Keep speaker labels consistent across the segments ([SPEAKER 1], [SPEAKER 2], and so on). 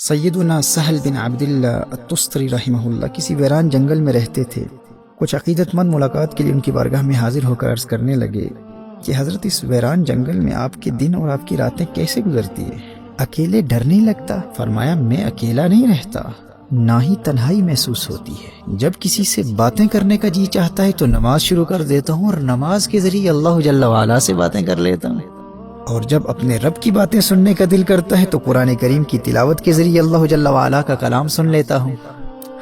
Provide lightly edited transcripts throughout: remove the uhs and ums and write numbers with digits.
[SPEAKER 1] سیدنا سہل بن عبداللہ التستری رحمہ اللہ کسی ویران جنگل میں رہتے تھے۔ کچھ عقیدت مند ملاقات کے لیے ان کی بارگاہ میں حاضر ہو کر عرض کرنے لگے کہ حضرت اس ویران جنگل میں آپ کے دن اور آپ کی راتیں کیسے گزرتی ہیں؟ اکیلے ڈر نہیں لگتا؟ فرمایا میں اکیلا نہیں رہتا، نہ ہی تنہائی محسوس ہوتی ہے۔ جب کسی سے باتیں کرنے کا جی چاہتا ہے تو نماز شروع کر دیتا ہوں اور نماز کے ذریعے اللہ جل وعلا سے باتیں کر لیتا ہوں، اور جب اپنے رب کی باتیں سننے کا دل کرتا ہے تو قرآن کریم کی تلاوت کے ذریعے اللہ جل وعلا کا کلام سن لیتا ہوں۔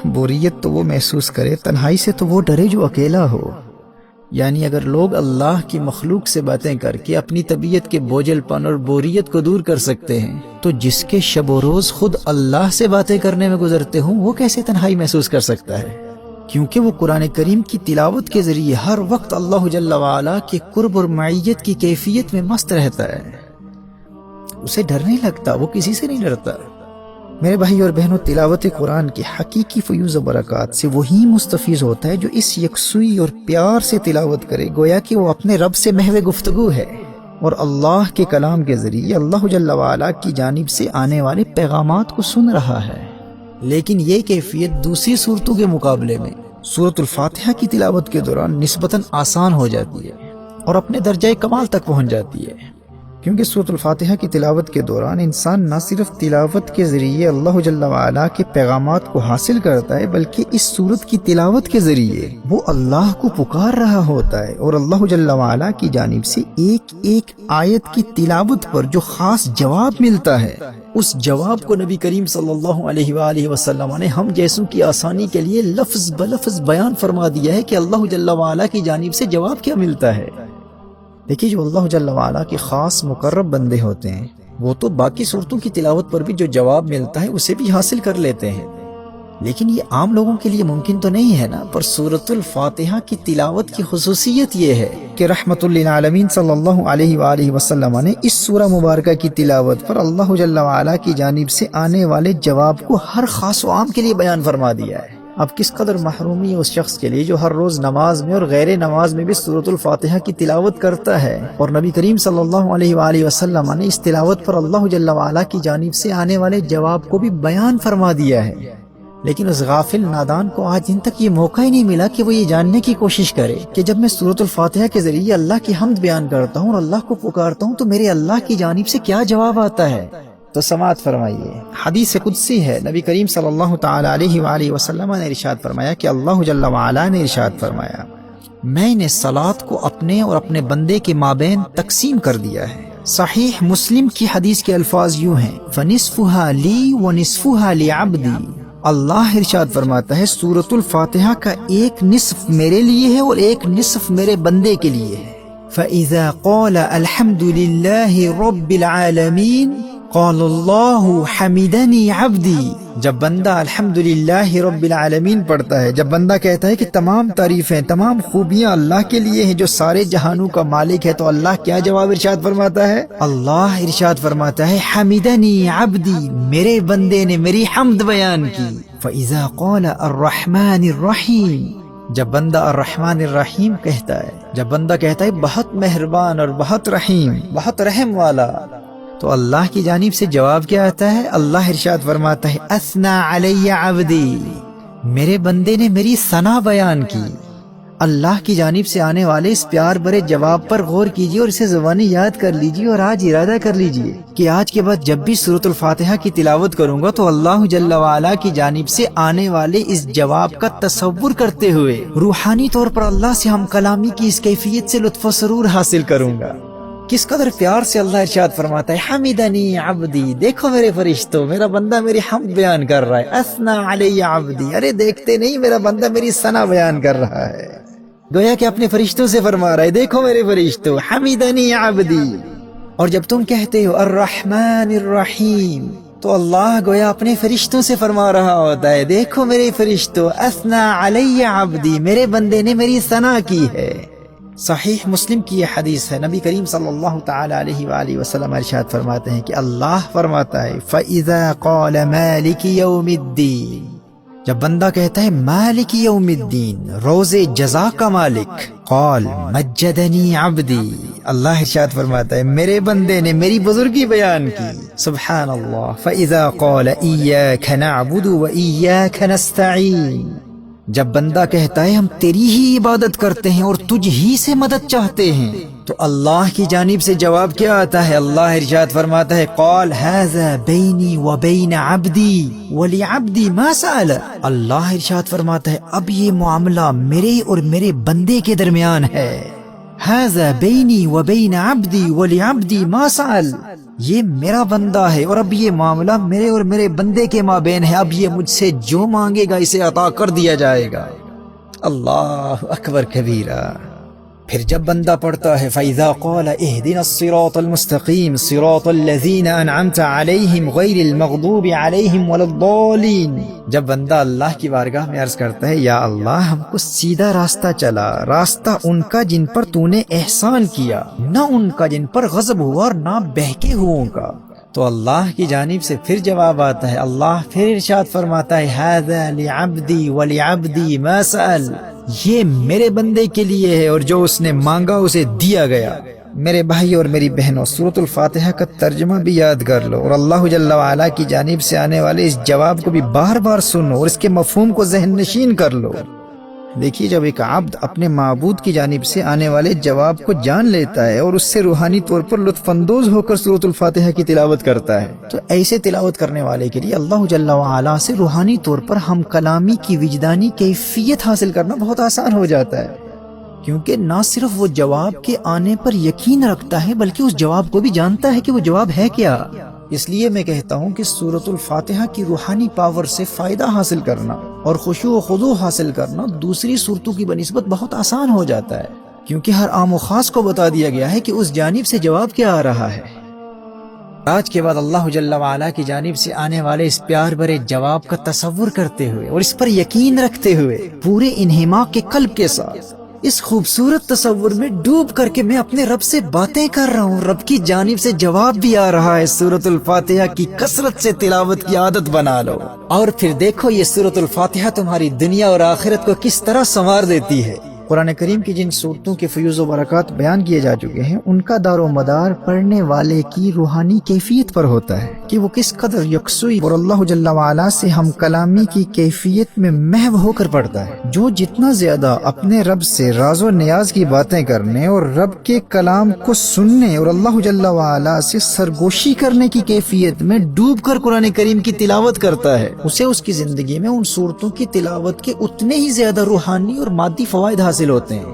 [SPEAKER 1] بوریت تو وہ محسوس کرے، تنہائی سے تو وہ ڈرے جو اکیلا ہو۔ یعنی اگر لوگ اللہ کی مخلوق سے باتیں کر کے اپنی طبیعت کے بوجھل پن اور بوریت کو دور کر سکتے ہیں تو جس کے شب و روز خود اللہ سے باتیں کرنے میں گزرتے ہوں وہ کیسے تنہائی محسوس کر سکتا ہے؟ کیونکہ وہ قرآن کریم کی تلاوت کے ذریعے ہر وقت اللہ جل وعلا کے قرب اور معیت کی کیفیت میں مست رہتا ہے، اسے ڈر نہیں لگتا، وہ کسی سے نہیں ڈرتا۔ میرے بھائی اور بہنوں، تلاوت قرآن کے حقیقی فیوز و برکات سے وہی مستفیض ہوتا ہے جو اس یکسوئی اور پیار سے تلاوت کرے، گویا کہ وہ اپنے رب سے محو گفتگو ہے اور اللہ کے کلام کے ذریعے اللہ جل وعلا کی جانب سے آنے والے پیغامات کو سن رہا ہے۔ لیکن یہ کیفیت دوسری صورتوں کے مقابلے میں سورۃ الفاتحہ کی تلاوت کے دوران نسبتاً آسان ہو جاتی ہے اور اپنے درجہ کمال تک پہنچ جاتی ہے، کیونکہ سورۃ الفاتحہ کی تلاوت کے دوران انسان نہ صرف تلاوت کے ذریعے اللہ جل وعلا کے پیغامات کو حاصل کرتا ہے بلکہ اس سورت کی تلاوت کے ذریعے وہ اللہ کو پکار رہا ہوتا ہے، اور اللہ جل وعلا کی جانب سے ایک ایک آیت کی تلاوت پر جو خاص جواب ملتا ہے اس جواب کو نبی کریم صلی اللہ علیہ وآلہ وسلم نے ہم جیسوں کی آسانی کے لیے لفظ بلفظ بیان فرما دیا ہے کہ اللہ جل وعلا کی جانب سے جواب کیا ملتا ہے۔ دیکھیے، جو اللہ جل وعلا کے خاص مقرب بندے ہوتے ہیں وہ تو باقی صورتوں کی تلاوت پر بھی جو جواب ملتا ہے اسے بھی حاصل کر لیتے ہیں، لیکن یہ عام لوگوں کے لیے ممکن تو نہیں ہے نا۔ پر سورۃ الفاتحہ کی تلاوت کی خصوصیت یہ ہے کہ رحمت للعالمین صلی اللہ علیہ وآلہ وسلم نے اس سورہ مبارکہ کی تلاوت پر اللہ جل وعلا کی جانب سے آنے والے جواب کو ہر خاص و عام کے لیے بیان فرما دیا ہے۔ اب کس قدر محرومی ہے اس شخص کے لیے جو ہر روز نماز میں اور غیر نماز میں بھی سورۃ الفاتحہ کی تلاوت کرتا ہے، اور نبی کریم صلی اللہ علیہ وآلہ وسلم نے اس تلاوت پر اللہ جل وعلا کی جانب سے آنے والے جواب کو بھی بیان فرما دیا ہے۔ لیکن اس غافل نادان کو آج دن تک یہ موقع ہی نہیں ملا کہ وہ یہ جاننے کی کوشش کرے کہ جب میں سورۃ الفاتحہ کے ذریعے اللہ کی حمد بیان کرتا ہوں اور اللہ کو پکارتا ہوں تو میرے اللہ کی جانب سے کیا جواب آتا ہے۔ تو سماعت فرمائیے، حدیث قدسی ہے، نبی کریم صلی اللہ تعالی علیہ وآلہ وسلم نے ارشاد فرمایا کہ اللہ جل وعلا نے ارشاد فرمایا میں نے صلاۃ کو اپنے اور اپنے بندے کے مابین تقسیم کر دیا ہے۔ صحیح مسلم کی حدیث کے الفاظ یوں ہیں، فَنِصْفُهَا لِي وَنِصْفُهَا لِعَبْدِي۔ اللہ ارشاد فرماتا ہے سورۃ الفاتحہ کا ایک نصف میرے لیے ہے اور ایک نصف میرے بندے کے لیے ہے۔ فَإِذَا قَالَ الْحَمْدُ لِلَّهِ رَبِّ الْعَالَمِينَ قال اللہ حمدنی عبدی۔ جب بندہ الحمدللہ رب العالمین پڑھتا ہے، جب بندہ کہتا ہے کہ تمام تعریفیں، تمام خوبیاں اللہ کے لیے ہیں جو سارے جہانوں کا مالک ہے، تو اللہ کیا جواب ارشاد فرماتا ہے؟ اللہ ارشاد فرماتا ہے حمدنی عبدی، میرے بندے نے میری حمد بیان کی۔ فإذا قال الرحمن الرحیم، جب بندہ الرحمن الرحیم کہتا ہے، جب بندہ کہتا ہے بہت مہربان اور بہت رحیم، بہت رحم والا، تو اللہ کی جانب سے جواب کیا آتا ہے؟ اللہ ارشاد فرماتا ہے اثنا علی عبدی، میرے بندے نے میری ثنا بیان کی۔ اللہ کی جانب سے آنے والے اس پیار بھرے جواب پر غور کیجیے اور اسے زبانی یاد کر لیجیے، اور آج ارادہ کر لیجیے کہ آج کے بعد جب بھی سورۃ الفاتحہ کی تلاوت کروں گا تو اللہ جل وعلا کی جانب سے آنے والے اس جواب کا تصور کرتے ہوئے روحانی طور پر اللہ سے ہم کلامی کی اس کیفیت سے لطف و سرور حاصل کروں گا۔ کس قدر پیار سے اللہ ارشاد فرماتا ہے حمدنی عبدی، دیکھو میرے فرشتوں، میرا بندہ میری حمد بیان کر رہا ہے۔ اثنا علی عبدی، ارے دیکھتے نہیں میرا بندہ میری ثنا بیان کر رہا ہے، گویا کہ اپنے فرشتوں سے فرما رہا ہے دیکھو میرے فرشتوں حمدنی عبدی۔ اور جب تم کہتے ہو الرحمن الرحیم تو اللہ گویا اپنے فرشتوں سے فرما رہا ہوتا ہے دیکھو میرے فرشتوں اثنا علی عبدی، میرے بندے نے میری ثنا کی ہے۔ صحیح مسلم کی یہ حدیث ہے، نبی کریم صلی اللہ تعالی علیہ وآلہ وسلم ارشاد فرماتے ہیں کہ اللہ فرماتا ہے فَإِذَا قَالَ مَالِكِ يَوْمِ الدِّينِ، جب بندہ کہتا ہے مالک یوم الدین، روز جزا کا مالک، قال مجدنی عبدی، اللہ ارشاد فرماتا ہے میرے بندے نے میری بزرگی بیان کی، سبحان اللہ۔ فَإِذَا قَالَ إِيَّاكَ نَعْبُدُ وَإِيَّاكَ نَسْتَعِينُ، جب بندہ کہتا ہے ہم تیری ہی عبادت کرتے ہیں اور تجھ ہی سے مدد چاہتے ہیں، تو اللہ کی جانب سے جواب کیا آتا ہے؟ اللہ ارشاد فرماتا ہے قال هذا بینی وبین عبدی ولعبدی ما سأل، اللہ ارشاد فرماتا ہے اب یہ معاملہ میرے اور میرے بندے کے درمیان ہے، هذا بینی وبین عبدی ولعبدی ما سأل، یہ میرا بندہ ہے اور اب یہ معاملہ میرے اور میرے بندے کے مابین ہے، اب یہ مجھ سے جو مانگے گا اسے عطا کر دیا جائے گا۔ اللہ اکبر کبیرہ۔ پھر جب بندہ پڑھتا ہے فَإِذَا قَالَ اهْدِنَا الصِّرَاطَ الْمُسْتَقِيمَ صِرَاطَ الَّذِينَ أَنْعَمْتَ عَلَيْهِمْ غَيْرِ الْمَغْضُوبِ عَلَيْهِمْ وَلَا الضَّالِّينَ، جب بندہ اللہ کی بارگاہ میں عرض کرتا ہے یا اللہ ہم کو سیدھا راستہ چلا، راستہ ان کا جن پر تو نے احسان کیا، نہ ان کا جن پر غضب ہوا اور نہ بہکے ہوئوں کا، تو اللہ کی جانب سے پھر جواب آتا ہے، اللہ پھر ارشاد فرماتا ہے هَذَا لِعَبْدِي وَلِعَبْدِي مَا سَأَلَ، یہ میرے بندے کے لیے ہے اور جو اس نے مانگا اسے دیا گیا۔ میرے بھائی اور میری بہنوں، سورۃ الفاتحہ کا ترجمہ بھی یاد کر لو اور اللہ جل وعلا کی جانب سے آنے والے اس جواب کو بھی بار بار سنو اور اس کے مفہوم کو ذہن نشین کر لو۔ دیکھیے جب ایک عبد اپنے معبود کی جانب سے آنے والے جواب کو جان لیتا ہے اور اس سے روحانی طور پر لطف اندوز ہو کر سورۃ الفاتحہ کی تلاوت کرتا ہے، تو ایسے تلاوت کرنے والے کے لیے اللہ جل وعلا سے روحانی طور پر ہم کلامی کی وجدانی کیفیت حاصل کرنا بہت آسان ہو جاتا ہے، کیونکہ نہ صرف وہ جواب کے آنے پر یقین رکھتا ہے بلکہ اس جواب کو بھی جانتا ہے کہ وہ جواب ہے کیا۔ اس لیے میں کہتا ہوں کہ سورۃ الفاتحہ کی روحانی پاور سے فائدہ حاصل کرنا اور خشوع و خضوع حاصل کرنا دوسری صورتوں کی بنسبت بہت آسان ہو جاتا ہے، کیونکہ ہر عام و خاص کو بتا دیا گیا ہے کہ اس جانب سے جواب کیا آ رہا ہے۔ آج کے بعد اللہ جل وعلا کی جانب سے آنے والے اس پیار بھرے جواب کا تصور کرتے ہوئے اور اس پر یقین رکھتے ہوئے پورے انہماک کے قلب کے ساتھ اس خوبصورت تصور میں ڈوب کر کے میں اپنے رب سے باتیں کر رہا ہوں، رب کی جانب سے جواب بھی آ رہا ہے، سورۃ الفاتحہ کی کثرت سے تلاوت کی عادت بنا لو اور پھر دیکھو یہ سورۃ الفاتحہ تمہاری دنیا اور آخرت کو کس طرح سنوار دیتی ہے۔ قرآن کریم کی جن صورتوں کے فیوز و برکات بیان کیے جا چکے ہیں، ان کا دار و مدار پڑھنے والے کی روحانی کیفیت پر ہوتا ہے کہ وہ کس قدر یکسوئی اور اللہ جل وعلا سے ہم کلامی کی کیفیت میں محو ہو کر پڑھتا ہے۔ جو جتنا زیادہ اپنے رب سے راز و نیاز کی باتیں کرنے اور رب کے کلام کو سننے اور اللہ جل وعلا سے سرگوشی کرنے کی کیفیت میں ڈوب کر قرآن کریم کی تلاوت کرتا ہے، اسے اس کی زندگی میں ان صورتوں کی تلاوت کے اتنے ہی زیادہ روحانی اور مادی فوائد حاصل ہوتے ہیں۔